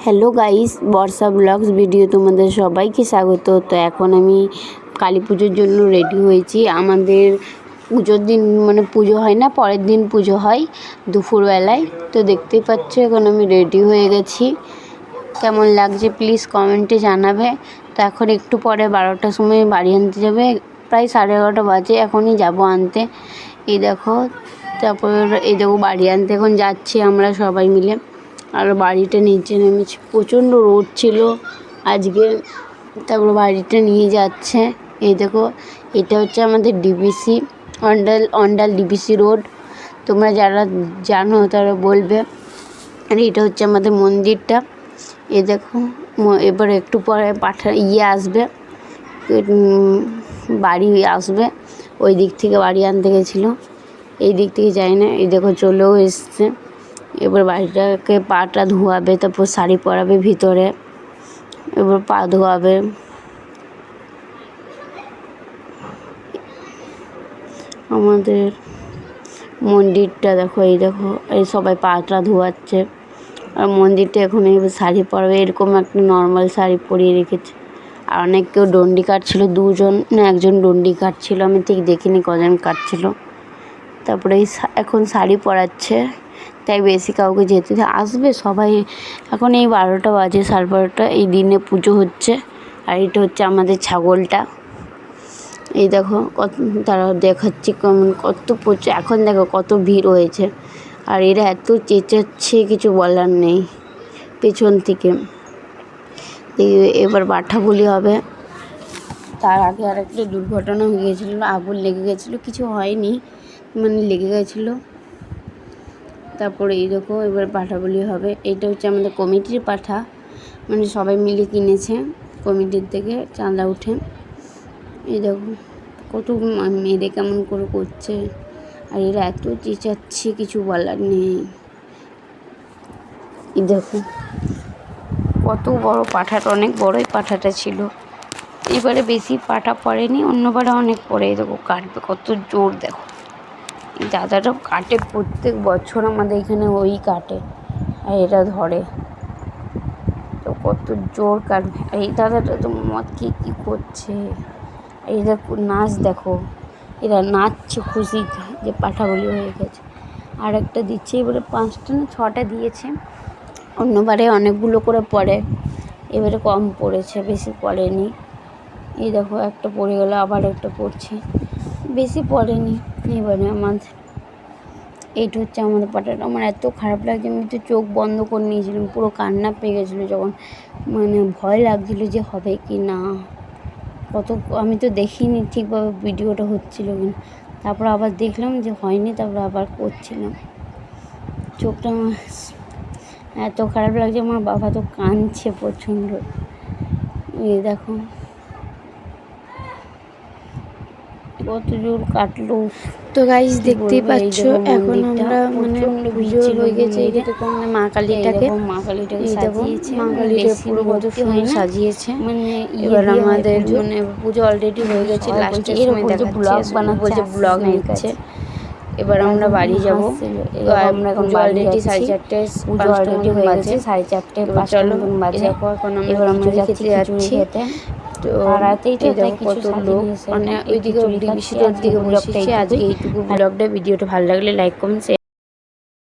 Hello guys, বর্ষা blogs video তোমাদের সবাইকে স্বাগত। তো এখন আমি কালী পুজোর জন্য রেডি হয়েছি। আমাদের পুজোর দিন মানে পুজো হয় না, পরের দিন পুজো হয় দুপুরবেলায়। তো দেখতেই পাচ্ছ এখন আমি রেডি হয়ে গেছি। কেমন লাগছে প্লিজ কমেন্টে জানাবে। তো এখন একটু পরে 12টার সময় বাড়ি আনতে যাবে, প্রায় 11:30 বাজে, এখনই যাব আনতে। এই দেখো, তারপর এই দেখো বাড়ি আনতে এখন যাচ্ছি আমরা সবাই মিলে। আর বাড়িটা নিচে নেমেছি, প্রচণ্ড রোদ ছিল আজকে। তারপর বাড়িটা নিয়ে যাচ্ছে। এই দেখো, এটা হচ্ছে আমাদের ডিবিসি অন্ডাল ডিবিসি রোড। তোমরা যারা জানো তারা বলবে। আর এটা হচ্ছে আমাদের মন্দিরটা। এই দেখো, এবার একটু পরে আসবে, বাড়ি আসবে। ওই দিক থেকে বাড়ি আনতে গেছিলো, এই দিক থেকে যাই না। এই দেখো চলেও এসছে। এবার বাড়িটাকে পাটা ধোয়াবে, তারপর শাড়ি পরাবে ভিতরে, এবার পা ধোয়াবে। আমাদের মন্দিরটা দেখো, এই দেখো এই সবাই পাটা ধোয়াচ্ছে। আর মন্দিরটা এখন এবার শাড়ি পরাবে, এরকম একটা নর্মাল শাড়ি পরিয়ে রেখেছে। আর অনেক কেউ ডন্ডি কাটছিল, একজন ডন্ডি কাটছিল, আমি ঠিক দেখিনি কজন কাটছিল। তারপরে এখন শাড়ি পরাচ্ছে, তাই বেশি কাউকে যেতে আসবে সবাই। এখন এই 12টা বাজে, 12:30। এই দিনে পুজো হচ্ছে। আর এটা হচ্ছে আমাদের ছাগলটা। এই দেখো তারা দেখাচ্ছি কত প্রচুর। এখন দেখো কত ভিড় হয়েছে। আর এরা এত চেঁচাচ্ছে, কিছু বলার নেই পেছন থেকে। এবার বাঠা বলি হবে। তার আগে আর একটা দুর্ঘটনা হয়ে গেছিলো, আগুন লেগে গেছিলো, কিছু হয়নি, মানে লেগে গেছিলো। তারপরে এই দেখো এবার পাঠা বলি হবে। এটা হচ্ছে আমাদের কমিটির পাঠা, মানে সবাই মিলে কিনেছে কমিটির থেকে চাঁদা উঠে। এই দেখো কত মেয়েদের কেমন করে করছে। আর এরা এত চেঁচাচ্ছে, কিছু বলার নেই। এই দেখো কত বড় পাঠাটা, অনেক বড়ই পাঠাটা ছিল। এবারে বেশি পাঠা পড়েনি, অন্যবারে অনেক পড়ে। এই দেখো কাটবে কত জোর, দেখো এই দাদাটা কাটে প্রত্যেক বছর আমাদের এখানে, ওই কাটে আর এরা ধরে। তো কত জোর কাটবে। এই দাদাটা তো মদ কি করছে। এই দেখো নাচ, দেখো এরা নাচছে খুশিতে যে পাঠা বলি হয়ে গেছে। আর একটা দিচ্ছে, এবারে 5টা না 6টা দিয়েছে। অন্যবারে অনেকগুলো করে পড়ে, এবারে কম পড়েছে, বেশি পড়েনি। এই দেখো একটা পড়ে গেল, আবার একটা পড়ছে, বেশি পড়েনি এবারে আমাদের। এইটা হচ্ছে আমাদের পাঠাটা। আমার এত খারাপ লাগছে, আমি তো চোখ বন্ধ করে নিয়েছিলাম, পুরো কান্না পেয়ে গেছিলো যখন, মানে ভয় লাগছিলো যে হবে কি না। আমি তো দেখিনি ঠিকভাবে ভিডিওটা হচ্ছিলো কিনা। তারপর আবার দেখলাম যে হয়নি, তারপর আবার করছিলাম। চোখটা এত খারাপ লাগছে, আমার বাবা তো কাঁদছে প্রচণ্ড। এই দেখো কত জোর কাটলো। তো গাইস দেখতেই পাচ্ছ, এখন আমরা মানে পুজো হয়ে গেছে। এই দেখো আমাদের মা কালীটাকে সাজিয়েছে, মা কালীটা পুরো কত সুন্দর সাজিয়েছে। মানে এবার আমাদের মানে পুজো অলরেডি হয়ে গেছে, লাস্টের সময় দেখাচ্ছে, ব্লগ নিচ্ছে। এবার আমরা বাড়ি যাব। আমরা এখন অলরেডি 4:30 পুজো অলরেডি হয়ে গেছে, 4:30 5টা বাজে। এবার আমরা যাচ্ছি খেতে। তো রাতেই তো কত লোক, মানে ওইদিকে ডিবিসি রোড দিকে বসেছি। আজকে এইটুকু ব্লগটা, ভিডিওটা ভালো লাগলে লাইক কমেন্ট শেয়ার